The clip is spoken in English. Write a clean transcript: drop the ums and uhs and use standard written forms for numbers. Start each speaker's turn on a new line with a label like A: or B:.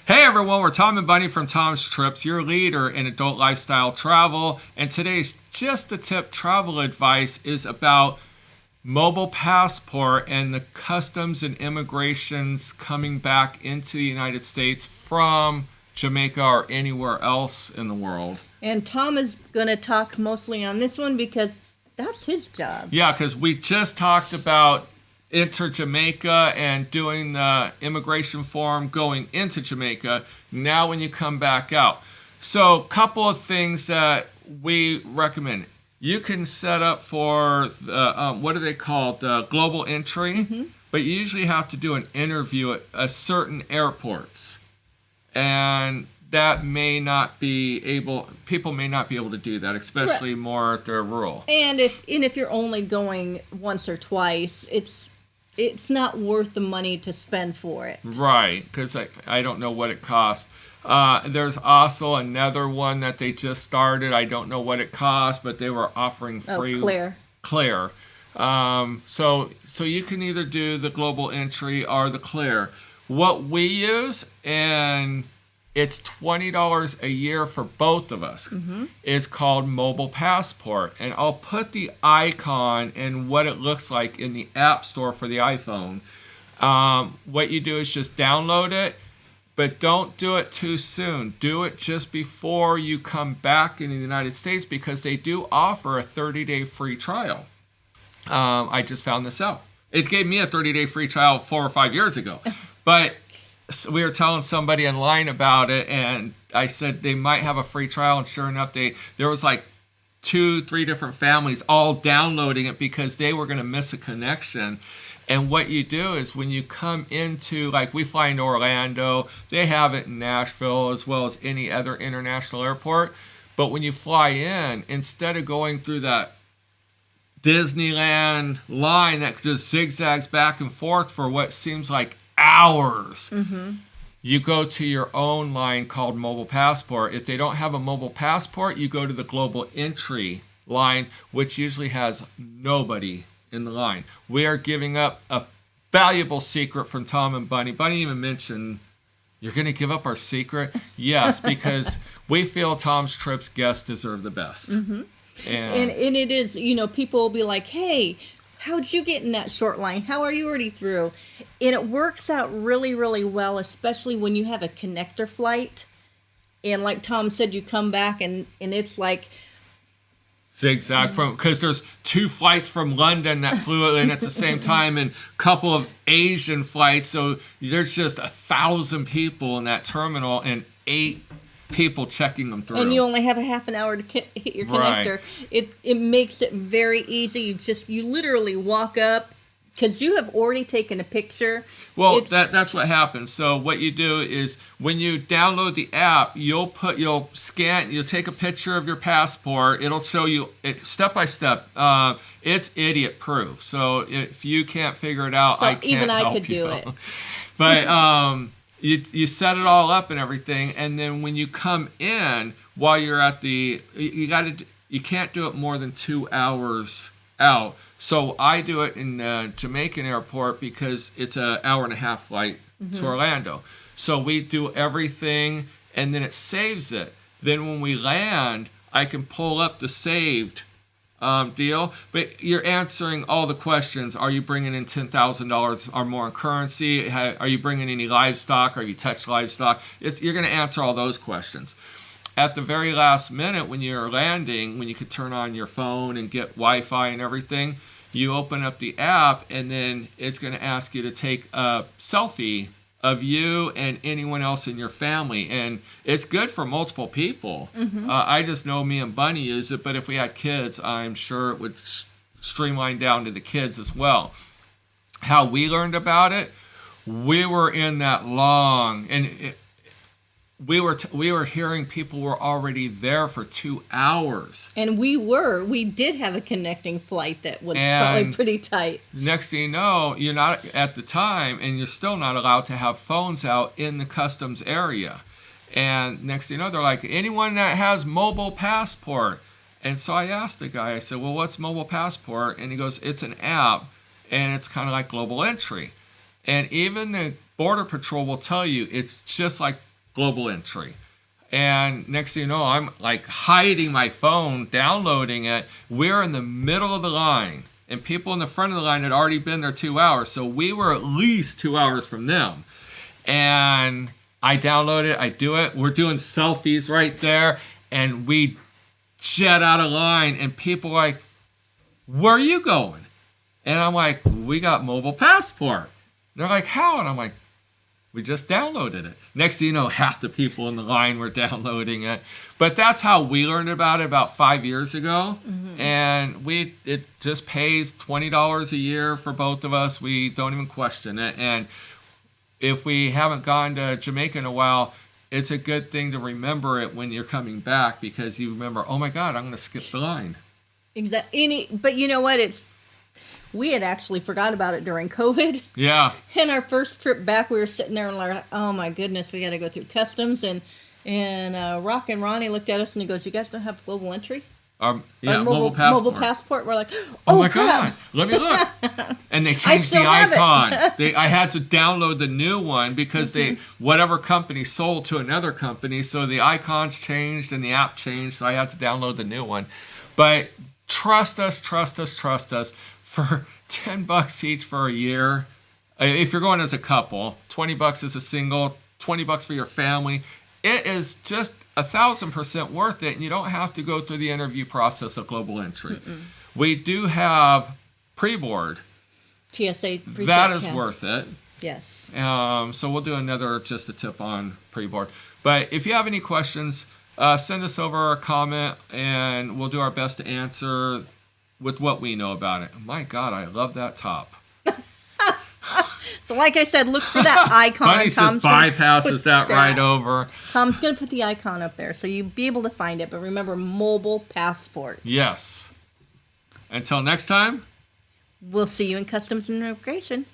A: Hey everyone, we're Tom and Bunny from Tom's Trips, your leader in adult lifestyle travel. And today's Just a Tip travel advice is about mobile passport and the customs and immigrations coming back into the United States from Jamaica or anywhere else in the world.
B: And Tom is going to talk mostly on this one because that's his job.
A: Yeah, because we just talked about enter Jamaica and doing the immigration form going into Jamaica. Now when you come back out. So a couple of things that we recommend. You can set up for the, what are they called? The global entry. But you usually have to do an interview at certain airports. And that may not be able, people may not be able to do that, especially more if they're rural.
B: And if you're only going once or twice, it's not worth the money to spend for it.
A: Right, because I don't know what it costs. There's also another one that they just started. I don't know what it costs, but they were offering free. Clear. So you can either do the global entry or the clear. What we use, and it's $20 a year for both of us. It's called Mobile Passport. And I'll put the icon and what it looks like in the App Store for the iPhone. What you do is just download it, but don't do it too soon. Do it just before you come back in the United States because they do offer a 30-day free trial. I just found this out. It gave me a 30-day free trial 4 or 5 years ago. But we were telling somebody online about it, and I said they might have a free trial, and sure enough, there was like 2-3 different families all downloading it because they were going to miss a connection. And what you do is when you come into, like we fly into Orlando, they have it in Nashville as well as any other international airport. But when you fly in, instead of going through that Disneyland line that just zigzags back and forth for what seems like hours. You go to your own line called Mobile Passport. If they don't have a mobile passport, you go to the global entry line, which usually has nobody in the line. We are giving up a valuable secret from Tom and Bunny. Bunny even mentioned, you're going to give up our secret? Yes, because we feel Tom's Trips guests deserve the best.
B: And it is, people will be like, hey, how'd you get in that short line? How are you already through? And it works out really, really well, especially when you have a connector flight. And like Tom said, you come back and it's like
A: zigzag from, because there's 2 flights from London that flew in at the same time and a couple of Asian flights. So there's just 1,000 people in that terminal and 8 people checking them through.
B: And you only have a half an hour to hit your connector. Right. It makes it very easy. You literally walk up because you have already taken a picture.
A: Well, that's what happens. So what you do is when you download the app, you'll take a picture of your passport. It'll show you step by step. It's idiot proof. So if you can't figure it out, I can't
B: even I
A: help
B: could
A: you.
B: do it.
A: But You set it all up and everything, and then when you come in, while you're at you can't do it more than 2 hours out. So I do it in the Jamaican airport because it's an hour and a half flight to Orlando. So we do everything, and then it saves it. Then when we land, I can pull up the saved deal, but you're answering all the questions. Are you bringing in $10,000 or more in currency? Are you bringing any livestock? Are you touched livestock? You're going to answer all those questions. At the very last minute, when you're landing, when you could turn on your phone and get Wi-Fi and everything, you open up the app, and then it's going to ask you to take a selfie of you and anyone else in your family, and it's good for multiple people. I just know me and Bunny use it, but if we had kids, I'm sure it would streamline down to the kids as well. How we learned about it, we were in that long, and we were hearing people were already there for 2 hours.
B: And we did have a connecting flight that was probably pretty tight.
A: Next thing you know, you're not at the time, and you're still not allowed to have phones out in the customs area. And next thing you know, they're like, anyone that has mobile passport. And so I asked the guy, I said, well, what's mobile passport? And he goes, it's an app, and it's kind of like global entry. And even the Border Patrol will tell you it's just like global entry. And next thing you know, I'm like hiding my phone, downloading it. We're in the middle of the line. And people in the front of the line had already been there 2 hours. So we were at least 2 hours from them. And I download it. I do it. We're doing selfies right there. And we jet out of line. And people are like, where are you going? And I'm like, we got mobile passport. They're like, how? And I'm like, we just downloaded it. Next thing you know, half the people in the line were downloading it. But that's how we learned about it about 5 years ago. Mm-hmm. And it just pays $20 a year for both of us. We don't even question it. And if we haven't gone to Jamaica in a while, it's a good thing to remember it when you're coming back, because you remember, oh my God, I'm going to skip the line.
B: Exactly. But you know what? We had actually forgot about it during COVID.
A: Yeah.
B: And our first trip back, we were sitting there and like, oh my goodness, we got to go through customs. And Rock and Ronnie looked at us and he goes, you guys don't have global entry?
A: Mobile passport.
B: Mobile passport. We're like,
A: oh my God, let me look. And they changed the icon. I had to download the new one because whatever company sold to another company, so the icons changed and the app changed, so I had to download the new one. But trust us. For $10 each for a year, if you're going as a couple, $20 as a single, $20 for your family, it is just 1,000% worth it, and you don't have to go through the interview process of global entry. Mm-mm. We do have pre-board.
B: TSA pre-check.
A: That is worth it.
B: Yes.
A: So we'll do just a tip on pre-board. But if you have any questions, send us over a comment, and we'll do our best to answer with what we know about it. My God, I love that top.
B: So like I said, look for that icon.
A: Bunny just bypasses that right over.
B: Tom's going to put the icon up there so you'll be able to find it. But remember, mobile passport.
A: Yes. Until next time.
B: We'll see you in Customs and Immigration.